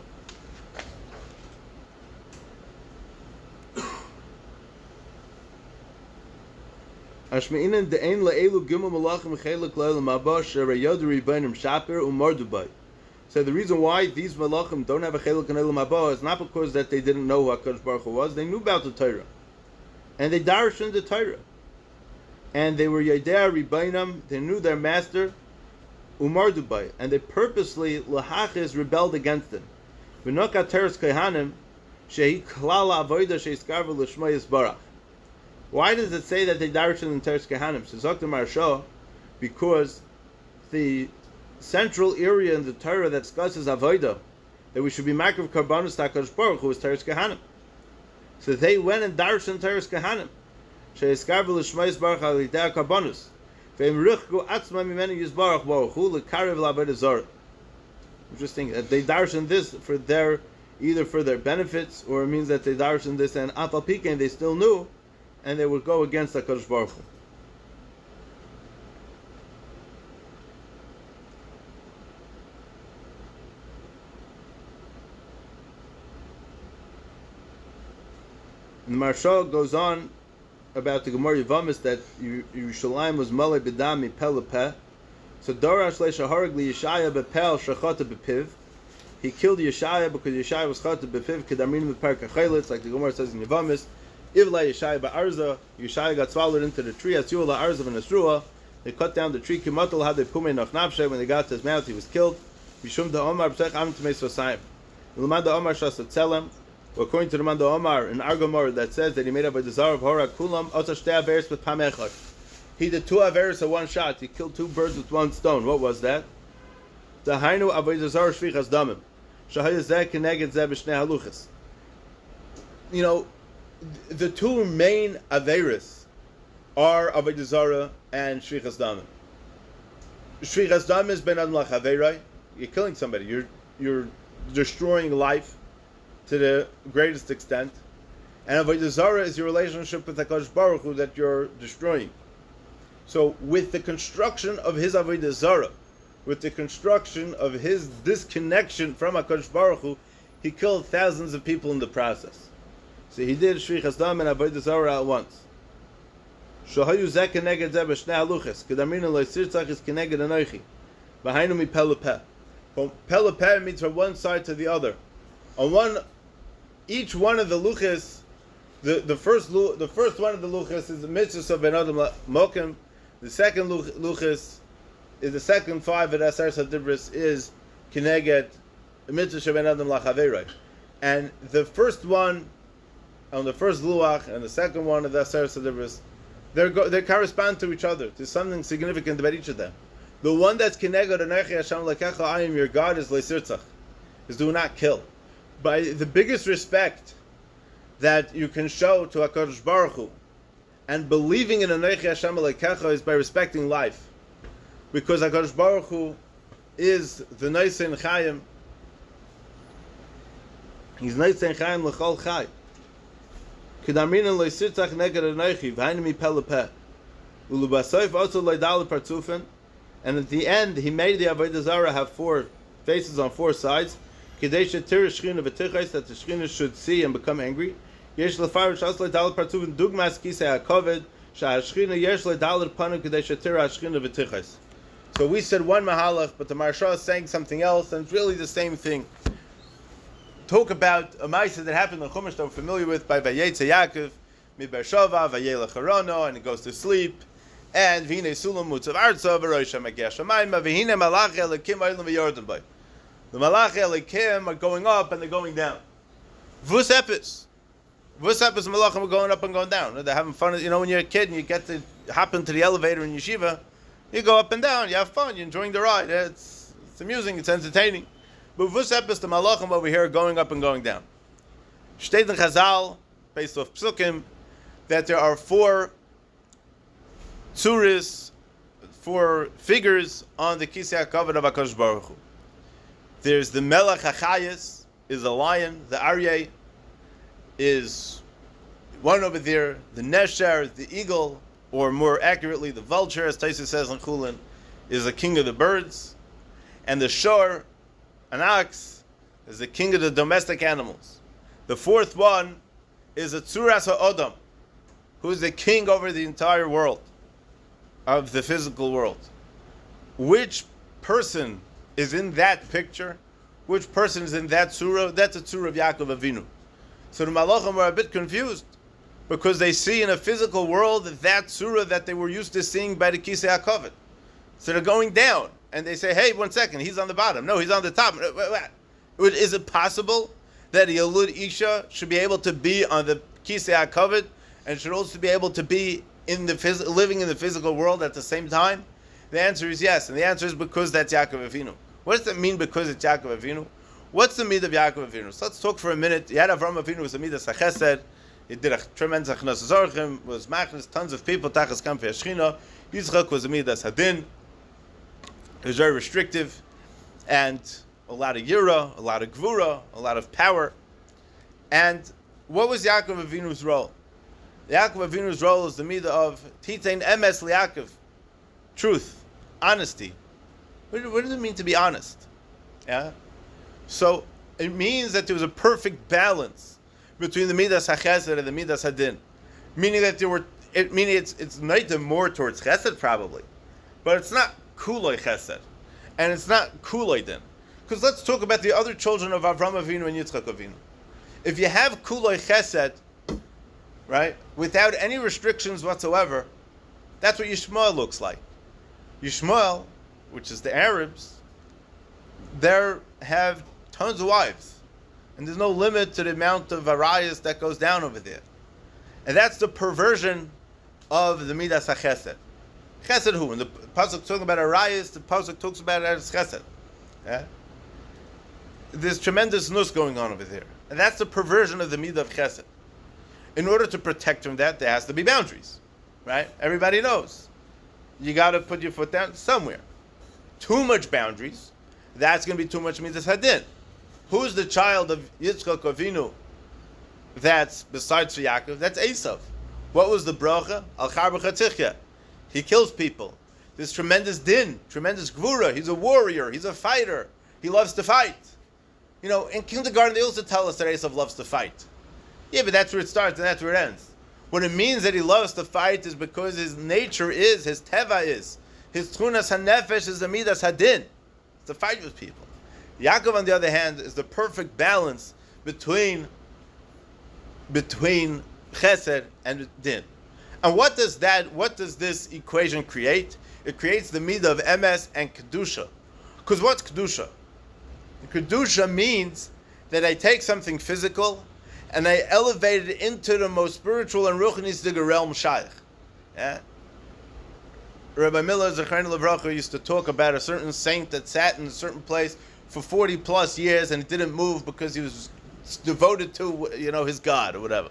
Ashmeinen de'ein la'elu gimel malachim chelik le'elam haba shere yodri b'einim shaper u'mardubai. So the reason why these malachim don't have a chelik in elam haba is not because that they didn't know who HaKadosh Baruch Hu was. They knew about the Torah, and they darshan the Torah, and they were yedei ribainam. They knew their master u'mardubai, and they purposely lahachis rebelled against him. V'nokat teres kehanim shehi klal avoda sheiskarva l'shmayis barach. Why does it say that they darshan in teres kehanim? Says Dr. Marsha, because the central area in the Torah that discusses avoda, that we should be makriv karbanos HaKadosh Baruch Hu, is teres kehanim. So they went and darshan teres kehanim sheiskarva l'shmayis barach al yidei karbanos. Interesting that they darshan this for their, either for their benefits, or it means that they darshan this and afal pikein they still knew, and they would go against HaKadosh Baruch Hu. And the Marshal goes on about the Gemara Yevmot that Yerushalayim was malei b'dam mipeh lepeh. So Dorash le'shaharag liYeshaya b'pel shachata b'piv. He killed Yeshaya because Yeshaya was chata b'piv kedamrin b'perk ha'chayletz, like the Gemara says in Yevmot. Ivla Yeshaya ba'arza. Yeshaya got swallowed into the tree. Atziyul la'arza v'nesrua. They cut down the tree. Kimatul had they pumei nach nafshe. When they got to his mouth, he was killed. Mishum da Omar b'sech am t'mei sosayim. L'man da Omar shas tzelem. According to the man Omar in Argomor that says that he made up a desire of Hora Kulam Ota Shtei Averis with Pam Echad. He did 2 Averis at one shot. He killed 2 birds with 1 stone. What was that? The Hainu Avodah Zarah Shvichas Damim. Shahaya Zeh Keneged Zeh B'Shnei Haluchas. You know, the 2 main Averis are Avodah Zarah and Shvichas Damim. Shvichas Damim is Ben Adam Lach. You're killing somebody. You're destroying life to the greatest extent, and Avodah Zarah is your relationship with HaKadosh Baruch Hu that you're destroying. So, with the construction of his Avodah Zarah, with the construction of his disconnection from HaKadosh Baruch Hu, he killed thousands of people in the process. So he did Shvichas Dam and Avodah Zarah at once. Shahayu zeh keneged zeh b'shnei haluches, kedamrina lo sirtzach is keneged anochi. V'hainu mi peh lepeh. From peh lepeh means from one side to the other. On each one of the luchas, the first one of the luchas is the mitzvah of Ben Adam Mokim. The second luchas is the second 5 of the Asar Sadibris is Kineged the mitzvah of Ben Adam Lachaverai. And the first one on the first luach and the second one of the Asar Sadibris, they correspond to each other. There's something significant about each of them. The one that's Kineged Anechi Hashem Lekecha, I am your God, is Leisirtzach, is do not kill. By the biggest respect that you can show to HaKadosh Baruch Hu and believing in Anechi Hashem Elokecha is by respecting life, because HaKadosh Baruch Hu is the Neisen Chayim. He's Neisen Chayim L'chol Chay. Kedamrina Leisirtzach Neged Anechi V'hainu mi peh lepeh U'lubasoif also Leidal Partzufin. And at the end he made the Avodah Zarah have 4 faces on 4 sides. That the Shekhinah should see and become angry. So we said one mahalach, but the Marsha is saying something else, and it's really the same thing. Talk about a ma'aseh that happened in Chumash that we're familiar with by Vayetze Yaakov, mi Beersheva, Vayelech Harono, and he goes to sleep, and V'hinei Sulam Mutzav Artza, V'roisha Mageh Shamayim, V'hinei Malach Elikim V'aylam V'yordan Bay. The Malachi Elikim are going up and they're going down. Vus epis Malachim are going up and going down. They're having fun. You know, when you're a kid and you get to hop into the elevator in yeshiva, you go up and down, you have fun, you're enjoying the ride. It's amusing, it's entertaining. But Vus epis, the Malachim over here are going up and going down. Shteit in Chazal, based off Psukim, that there are 4 tzuris, 4 figures on the Kisei HaKavod of HaKadosh Baruch Hu. There's the Melech HaChayis, is a lion. The Aryeh is one over there. The Nesher, the eagle, or more accurately, the vulture, as Taisa says in Chulin, is the king of the birds. And the Shor, an ox, is the king of the domestic animals. The 4th one is a Tzuras HaOdam, who is the king over the entire world. of the physical world. Which person is in that picture? Which person is in that surah? That's a surah of Yaakov Avinu. So the Malachim were a bit confused because they see in a physical world that surah that they were used to seeing by the Kisei HaKavod. So they're going down and they say, hey, 1 second, he's on the bottom. No, he's on the top. Is it possible that a Yalud Isha should be able to be on the Kisei HaKavod and should also be able to be in the living in the physical world at the same time? The answer is yes, and the answer is because that's Yaakov Avinu. What does that mean because it's Yaakov Avinu? What's the midah of Yaakov Avinu? So let's talk for a minute. Yad Avram Avinu was a midah Chesed. He did a tremendous achnas zorchim, was machnas tons of people, tachas kamfei Shechina. Yitzchak was a midah Hadin. He was very restrictive, and a lot of yira, a lot of gvura, a lot of power. And what was Yaakov Avinu's role? Yaakov Avinu's role is the midah of titein emes liYaakov, truth, honesty. What does it mean to be honest? Yeah. So it means that there was a perfect balance between the midas hachesed and the midas hadin, meaning that it's neither more towards chesed probably, but it's not kuloi chesed, and it's not kuloi din. Because let's talk about the other children of Avram Avinu and Yitzchak Avinu. If you have kuloi chesed, right, without any restrictions whatsoever, that's what Yishmael looks like. Yishmael, which is the Arabs, they have tons of wives, and there's no limit to the amount of arayas that goes down over there, and that's the perversion of the midas hachesed. Chesed who? When the pasuk talks about arayas, the pasuk talks about it as chesed. Yeah? There's tremendous nus going on over there, and that's the perversion of the midah of chesed. In order to protect from that, there has to be boundaries, right? Everybody knows you got to put your foot down somewhere. Too much boundaries, that's going to be too much midas hadin. Who's the child of Yitzchak Avinu that's besides Yaakov? That's Esav. What was the bracha? Al char b'chatzichya. He kills people. There's tremendous din, tremendous gvura. He's a warrior. He's a fighter. He loves to fight. You know, in kindergarten they also tell us that Esav loves to fight. Yeah, but that's where it starts and that's where it ends. What it means that he loves to fight is because his nature is, his teva is, his tchunas hanefesh is the midas hadin. It's to fight with people. Yaakov, on the other hand, is the perfect balance between chesed and din. And what does this equation create? It creates the midah of emes and kedusha. Because what's kedusha? Kedusha means that I take something physical and I elevate it into the most spiritual and ruchnistic realm shaykh. Yeah? Rabbi Miller Zechariah Levracha used to talk about a certain saint that sat in a certain place for 40 plus years and it didn't move because he was devoted to, his God or whatever.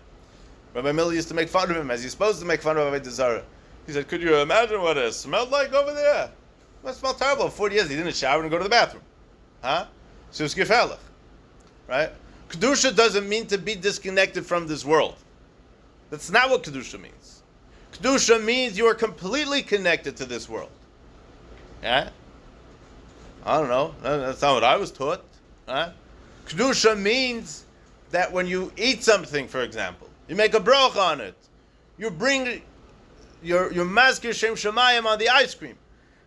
Rabbi Miller used to make fun of him as he's supposed to make fun of Avodah Zarah. He said, could you imagine what it smelled like over there? Well, it smelled terrible. 40 years he didn't shower and go to the bathroom. Huh? So it's gefährlich. Right? Kedusha doesn't mean to be disconnected from this world. That's not what Kedusha means. Kedusha means you are completely connected to this world. Yeah? I don't know. That's not what I was taught. Huh? Kedusha means that when you eat something, for example, you make a broch on it. You bring your mazkir shem shemayim on the ice cream.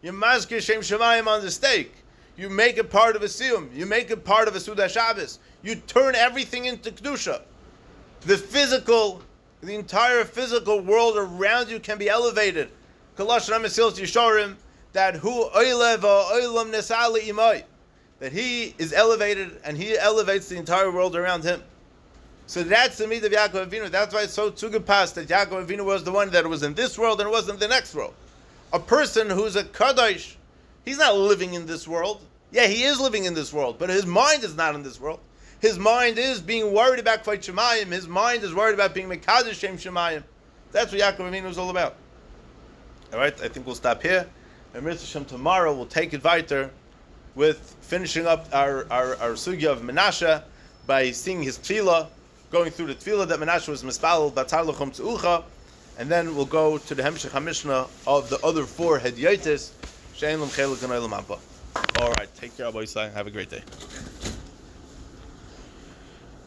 Your mazkir shem shemayim on the steak. You make it part of a siyum. You make it part of a Suda Shabbos. You turn everything into Kedusha. The entire physical world around you can be elevated. That he is elevated and he elevates the entire world around him. So that's the midah of Yaakov Avinu. That's why it's so tzugepas that Yaakov Avinu was the one that was in this world and wasn't in the next world. A person who's a kadosh, he's not living in this world. Yeah, he is living in this world, but his mind is not in this world. His mind is being worried about Kvayt Shemayim. His mind is worried about being Mekadosh Shem Shemayim. That's what Yaakov Avinu is all about. All right, I think we'll stop here. And Mitzvah Shem tomorrow we'll take it weiter with finishing up our sugya of Mנשה by seeing his tefillah, going through the tefillah that Mנשה was mispalel Batar L'chom Tz'ucha, and then we'll go to the Hemshech HaMishnah of the other 4 hedyotes. She'en L'm Chelik and Olam Haba. All right, take care, Abba Yisrael. Have a great day.